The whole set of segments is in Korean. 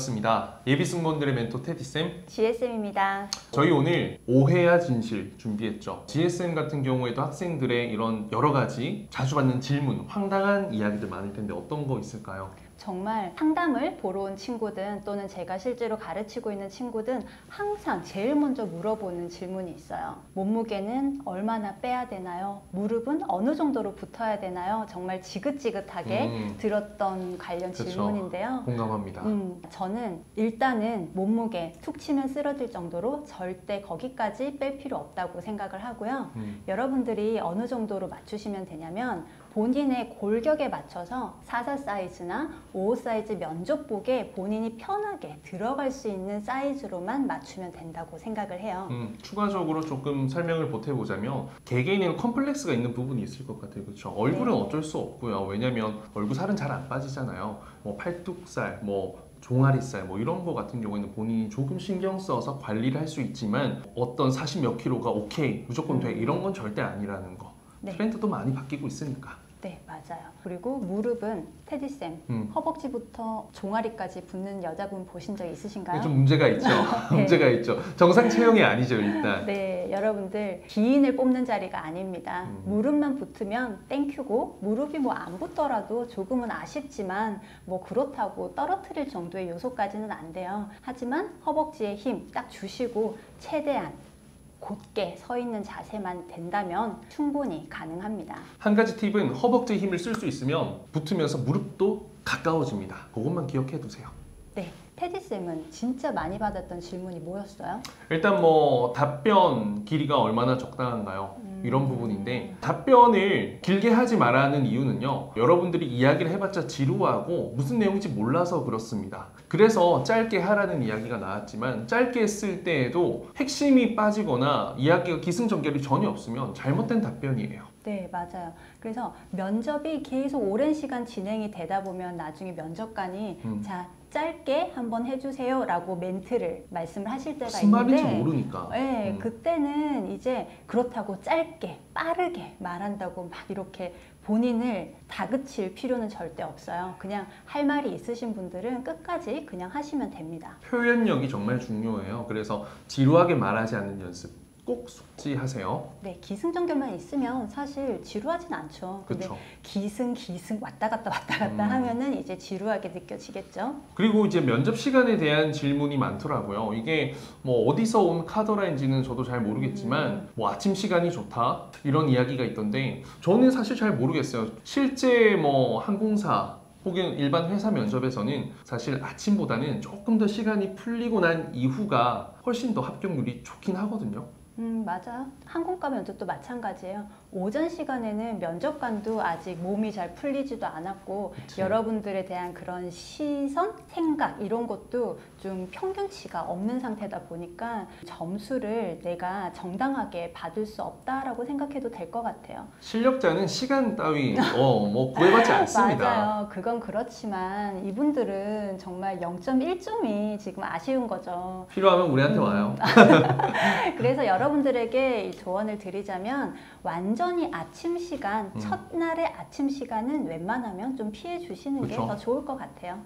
반갑습니다. 예비승무원들의 멘토 테디쌤, GSM입니다. 저희 오늘 오해야 진실 준비했죠. GSM 같은 경우에도 학생들의 이런 여러 가지 자주 받는 질문, 황당한 이야기들 많을 텐데 어떤 거 있을까요? 정말 상담을 보러 온 친구든 또는 제가 실제로 가르치고 있는 친구든 항상 제일 먼저 물어보는 질문이 있어요. 몸무게는 얼마나 빼야 되나요? 무릎은 어느 정도로 붙어야 되나요? 정말 지긋지긋하게 들었던 관련 그쵸. 질문인데요. 공감합니다. 저는 일단은 몸무게 툭 치면 쓰러질 정도로 절대 거기까지 뺄 필요 없다고 생각을 하고요. 여러분들이 어느 정도로 맞추시면 되냐면 본인의 골격에 맞춰서 44 사이즈나 55 사이즈 면접복에 본인이 편하게 들어갈 수 있는 사이즈로만 맞추면 된다고 생각을 해요. 추가적으로 조금 설명을 보태보자면 개개인의 컴플렉스가 있는 부분이 있을 것 같아요. 그렇죠? 얼굴은 네. 어쩔 수 없고요. 왜냐면 얼굴 살은 잘 안 빠지잖아요. 뭐 팔뚝살, 뭐 종아리살 뭐 이런 거 같은 경우에는 본인이 조금 신경 써서 관리를 할 수 있지만 어떤 40 몇 킬로가 오케이 무조건 돼 이런 건 절대 아니라는 거. 네. 트렌드도 많이 바뀌고 있으니까. 네, 맞아요. 그리고 무릎은 테디쌤, 허벅지부터 종아리까지 붙는 여자분 보신 적 있으신가요? 좀 문제가 있죠. 네. 문제가 있죠. 정상 체형이 아니죠, 일단. 네, 여러분들 기인을 뽑는 자리가 아닙니다. 무릎만 붙으면 땡큐고 무릎이 뭐 안 붙더라도 조금은 아쉽지만 뭐 그렇다고 떨어뜨릴 정도의 요소까지는 안 돼요. 하지만 허벅지에 힘 딱 주시고 최대한 곧게 서 있는 자세만 된다면 충분히 가능합니다. 한 가지 팁은 허벅지에 힘을 쓸 수 있으면 붙으면서 무릎도 가까워집니다. 그것만 기억해 두세요. 네, 테디쌤은 진짜 많이 받았던 질문이 뭐였어요? 일단 뭐 답변 길이가 얼마나 적당한가요? 이런 부분인데 답변을 길게 하지 말라는 이유는요. 여러분들이 이야기를 해봤자 지루하고 무슨 내용인지 몰라서 그렇습니다. 그래서 짧게 하라는 이야기가 나왔지만 짧게 했을 때에도 핵심이 빠지거나 이야기가 기승전결이 전혀 없으면 잘못된 답변이에요. 네, 맞아요. 그래서 면접이 계속 오랜 시간 진행이 되다 보면 나중에 면접관이 자, 짧게 한번 해주세요 라고 멘트를 말씀을 하실 때가 무슨 말인지 있는데 모르니까. 네, 그때는 이제 그렇다고 짧게 빠르게 말한다고 막 이렇게 본인을 다그칠 필요는 절대 없어요. 그냥 할 말이 있으신 분들은 끝까지 그냥 하시면 됩니다. 표현력이 정말 중요해요. 그래서 지루하게 말하지 않는 연습 꼭 숙지하세요. 네, 기승전결만 있으면 사실 지루하진 않죠. 근데 그쵸. 기승 왔다 갔다 하면은 이제 지루하게 느껴지겠죠. 그리고 이제 면접 시간에 대한 질문이 많더라고요. 이게 뭐 어디서 온 카더라인지는 저도 잘 모르겠지만 뭐 아침 시간이 좋다 이런 이야기가 있던데 저는 사실 잘 모르겠어요. 실제 뭐 항공사 혹은 일반 회사 면접에서는 사실 아침보다는 조금 더 시간이 풀리고 난 이후가 훨씬 더 합격률이 좋긴 하거든요. 맞아요. 항공과 면접도 마찬가지예요. 오전 시간에는 면접관도 아직 몸이 잘 풀리지도 않았고 그치. 여러분들에 대한 그런 시선, 생각 이런 것도 좀 평균치가 없는 상태다 보니까 점수를 내가 정당하게 받을 수 없다라고 생각해도 될 것 같아요. 실력자는 시간 따위 뭐 구애받지 않습니다. 맞아요. 그건 그렇지만 이분들은 정말 0.1점이 지금 아쉬운 거죠. 필요하면 우리한테 와요. 그래서 여러분들에게 이 조언을 드리자면 완전히 아침 시간, 첫날의 아침 시간은 웬만하면 좀 피해 주시는 게 그쵸. 더 좋을 것 같아요.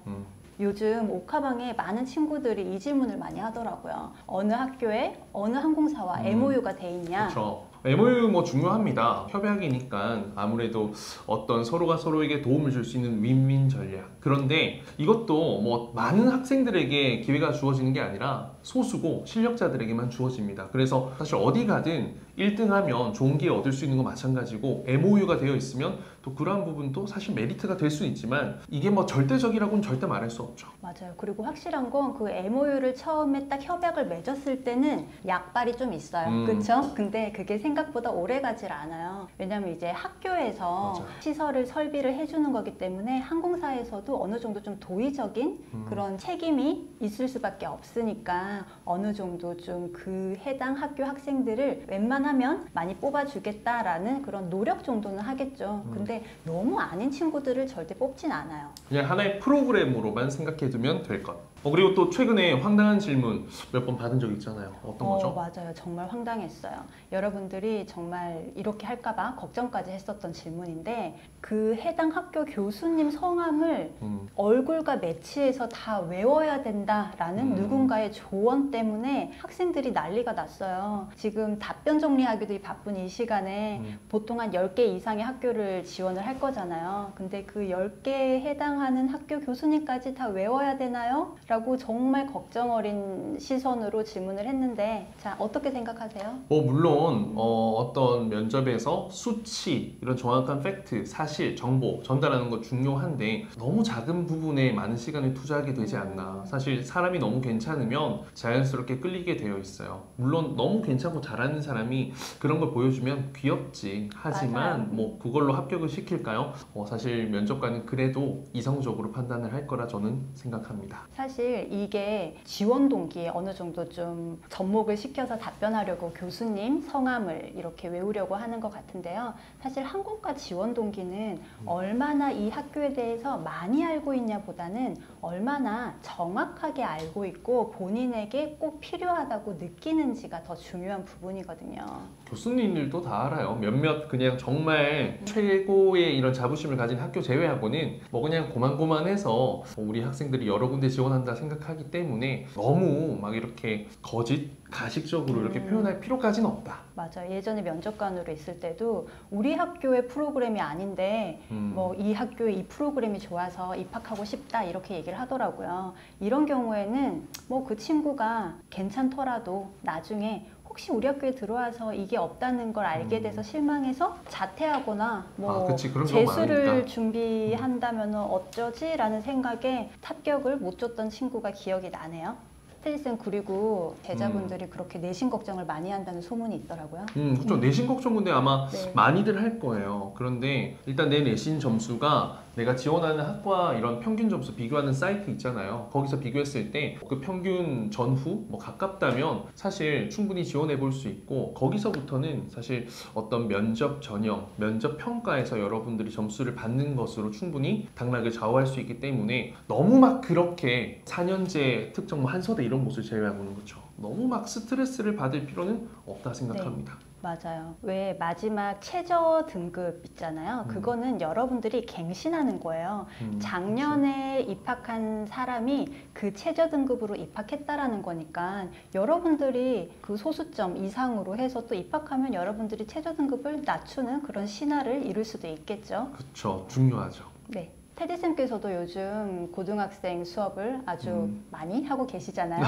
요즘 옥하방에 많은 친구들이 이 질문을 많이 하더라고요. 어느 학교에 어느 항공사와 MOU가 돼 있냐? 그렇죠. MOU 뭐 중요합니다. 협약이니까 아무래도 어떤 서로가 서로에게 도움을 줄 수 있는 윈윈 전략. 그런데 이것도 뭐 많은 학생들에게 기회가 주어지는 게 아니라 소수고 실력자들에게만 주어집니다. 그래서 사실 어디 가든 1등하면 좋은 기회 얻을 수 있는 거 마찬가지고 MOU가 되어 있으면 또 그러한 부분도 사실 메리트가 될 수는 있지만 이게 뭐 절대적이라고는 절대 말할 수 없죠. 맞아요. 그리고 확실한 건 그 MOU를 처음에 딱 협약을 맺었을 때는 약발이 좀 있어요. 그렇죠? 근데 그게 생각보다 오래 가질 않아요. 왜냐면 이제 학교에서 맞아요. 시설을 설비를 해주는 거기 때문에 항공사에서도 어느 정도 좀 도의적인 그런 책임이 있을 수밖에 없으니까 어느 정도 좀 그 해당 학교 학생들을 웬만하면 많이 뽑아주겠다라는 그런 노력 정도는 하겠죠. 근데 너무 아닌 친구들을 절대 뽑진 않아요. 그냥 하나의 프로그램으로만 생각해 두면 될 것. 그리고 또 최근에 황당한 질문 몇 번 받은 적 있잖아요. 어떤 거죠? 맞아요. 정말 황당했어요. 여러분들이 정말 이렇게 할까봐 걱정까지 했었던 질문인데 그 해당 학교 교수님 성함을 얼굴과 매치해서 다 외워야 된다라는 누군가의 조언 때문에 학생들이 난리가 났어요. 지금 답변 정리하기도 바쁜 이 시간에 보통 한 10개 이상의 학교를 지원을 할 거잖아요. 근데 그 10개에 해당하는 학교 교수님까지 다 외워야 되나요? 라고 정말 걱정 어린 시선으로 질문을 했는데 자, 어떻게 생각하세요? 물론 어떤 면접에서 수치, 이런 정확한 팩트, 사실, 정보 전달하는 거 중요한데 너무 작은 부분에 많은 시간을 투자하게 되지 않나. 사실 사람이 너무 괜찮으면 자연스럽게 끌리게 되어 있어요. 물론 너무 괜찮고 잘하는 사람이 그런 걸 보여주면 귀엽지. 하지만 뭐 그걸로 합격을 시킬까요? 사실 면접관은 그래도 이성적으로 판단을 할 거라 저는 생각합니다. 사실 이게 지원 동기에 어느 정도 좀 접목을 시켜서 답변하려고 교수님 성함을 이렇게 외우려고 하는 것 같은데요. 사실 항공과 지원 동기는 얼마나 이 학교에 대해서 많이 알고 있냐 보다는 얼마나 정확하게 알고 있고 본인에게 꼭 필요하다고 느끼는지가 더 중요한 부분이거든요. 교수님들도 다 알아요. 몇몇 그냥 정말 최고의 이런 자부심을 가진 학교 제외하고는 뭐 그냥 고만고만해서 우리 학생들이 여러 군데 지원한다 생각하기 때문에 너무 막 이렇게 거짓, 가식적으로 이렇게 표현할 필요까지는 없다. 맞아요. 예전에 면접관으로 있을 때도 우리 학교의 프로그램이 아닌데 뭐 이 학교에 이 프로그램이 좋아서 입학하고 싶다 이렇게 얘기를 하더라고요. 이런 경우에는 뭐 그 친구가 괜찮더라도 나중에 혹시 우리 학교에 들어와서 이게 없다는 걸 알게 돼서 실망해서 자퇴하거나 뭐 그치, 그런 경우 재수를 많으니까. 준비한다면 어쩌지? 라는 생각에 합격을 못 줬던 친구가 기억이 나네요. 테디쌤, 그리고 제자분들이 그렇게 내신 걱정을 많이 한다는 소문이 있더라고요. 그렇죠. 내신 걱정 근데 아마 네. 많이들 할 거예요. 그런데 일단 내 내신 점수가 내가 지원하는 학과 이런 평균 점수 비교하는 사이트 있잖아요. 거기서 비교했을 때 그 평균 전후 뭐 가깝다면 사실 충분히 지원해 볼 수 있고, 거기서부터는 사실 어떤 면접 전형, 면접 평가에서 여러분들이 점수를 받는 것으로 충분히 당락을 좌우할 수 있기 때문에 너무 막 그렇게 4년제 특정 뭐 한서대 이런 곳을 제외하고는 그렇죠. 너무 막 스트레스를 받을 필요는 없다 생각합니다. 맞아요. 왜 마지막 최저 등급 있잖아요. 그거는 여러분들이 갱신하는 거예요. 작년에 입학한 사람이 그 최저 등급으로 입학했다라는 거니까 여러분들이 그 소수점 이상으로 해서 또 입학하면 여러분들이 최저 등급을 낮추는 그런 신화를 이룰 수도 있겠죠. 그렇죠. 중요하죠. 네. 테디쌤께서도 요즘 고등학생 수업을 아주 많이 하고 계시잖아요.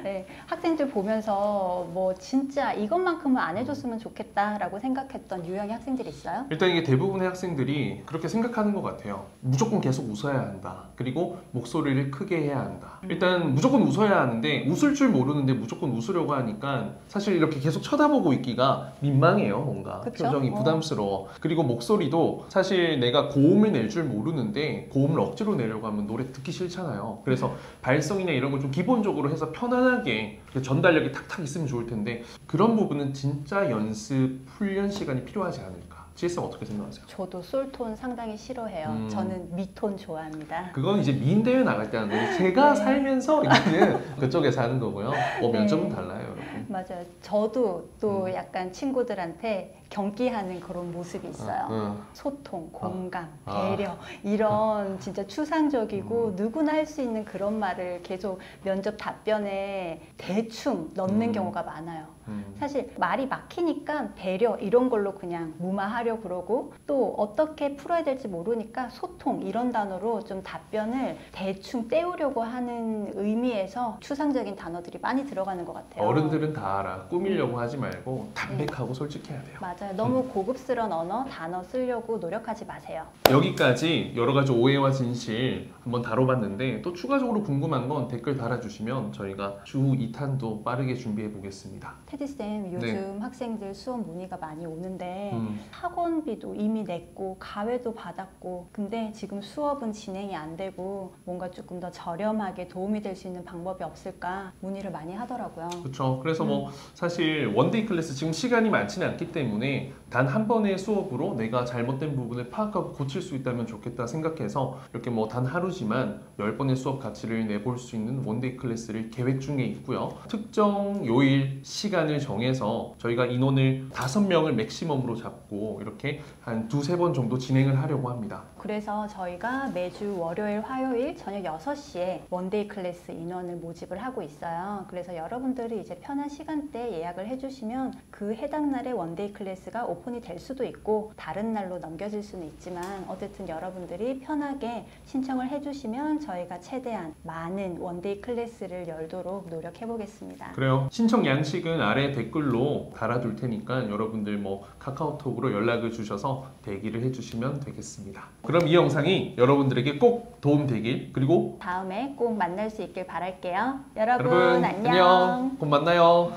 네, 학생들 보면서 뭐 진짜 이것만큼은 안 해줬으면 좋겠다라고 생각했던 유형의 학생들이 있어요? 일단 이게 대부분의 학생들이 그렇게 생각하는 것 같아요. 무조건 계속 웃어야 한다. 그리고 목소리를 크게 해야 한다. 일단 무조건 웃어야 하는데 웃을 줄 모르는데 무조건 웃으려고 하니까 사실 이렇게 계속 쳐다보고 있기가 민망해요. 뭔가 그쵸? 표정이 부담스러워. 그리고 목소리도 사실 내가 고음을 낼 줄 모르는데 고음을 억지로 내려고 하면 노래 듣기 싫잖아요. 그래서 발성이나 이런 걸 좀 기본적으로 해서 편안하게 전달력이 탁탁 있으면 좋을 텐데 그런 부분은 진짜 연습, 훈련 시간이 필요하지 않을까. GSM 어떻게 생각하세요? 저도 솔톤 상당히 싫어해요. 저는 미톤 좋아합니다. 그건 이제 미인대회 나갈 때 하는 거고 제가 살면서 이거는 그쪽에서 하는 거고요. 면접은 달라요, 여러분. 맞아요. 저도 또 약간 친구들한테 경기하는 그런 모습이 있어요. 소통, 공감, 배려 이런 진짜 추상적이고 누구나 할 수 있는 그런 말을 계속 면접 답변에 대충 넣는 경우가 많아요. 사실 말이 막히니까 배려 이런 걸로 그냥 무마하려 그러고 또 어떻게 풀어야 될지 모르니까 소통 이런 단어로 좀 답변을 대충 때우려고 하는 의미에서 추상적인 단어들이 많이 들어가는 것 같아요. 어른들은 다 알아. 꾸미려고 하지 말고 담백하고 솔직해야 돼요. 맞아요. 너무 고급스러운 언어, 단어 쓰려고 노력하지 마세요. 여기까지 여러 가지 오해와 진실 한번 다뤄봤는데 또 추가적으로 궁금한 건 댓글 달아주시면 저희가 주 2탄도 빠르게 준비해 보겠습니다. 테디쌤, 요즘 네. 학생들 수업 문의가 많이 오는데 학원비도 이미 냈고 가외도 받았고 근데 지금 수업은 진행이 안 되고 뭔가 조금 더 저렴하게 도움이 될 수 있는 방법이 없을까 문의를 많이 하더라고요. 그렇죠. 그래서 뭐 사실 원데이 클래스 지금 시간이 많지는 않기 때문에 때문에 단 한 번의 수업으로 내가 잘못된 부분을 파악하고 고칠 수 있다면 좋겠다 생각해서 이렇게 뭐 단 하루지만 10번의 수업 가치를 내볼 수 있는 원데이 클래스를 계획 중에 있고요. 특정 요일 시간을 정해서 저희가 인원을 5명을 맥시멈으로 잡고 이렇게 한 2-3번 정도 진행을 하려고 합니다. 그래서 저희가 매주 월요일, 화요일 저녁 6시에 원데이 클래스 인원을 모집을 하고 있어요. 그래서 여러분들이 이제 편한 시간대에 예약을 해주시면 그 해당 날에 원데이 클래스가 오픈이 될 수도 있고 다른 날로 넘겨질 수는 있지만 어쨌든 여러분들이 편하게 신청을 해주시면 저희가 최대한 많은 원데이 클래스를 열도록 노력해 보겠습니다. 그래요. 신청 양식은 아래 댓글로 달아둘 테니까 여러분들 뭐 카카오톡으로 연락을 주셔서 대기를 해주시면 되겠습니다. 그럼 이 영상이 여러분들에게 꼭 도움 되길, 그리고 다음에 꼭 만날 수 있길 바랄게요. 여러분 여러분 안녕. 곧 만나요.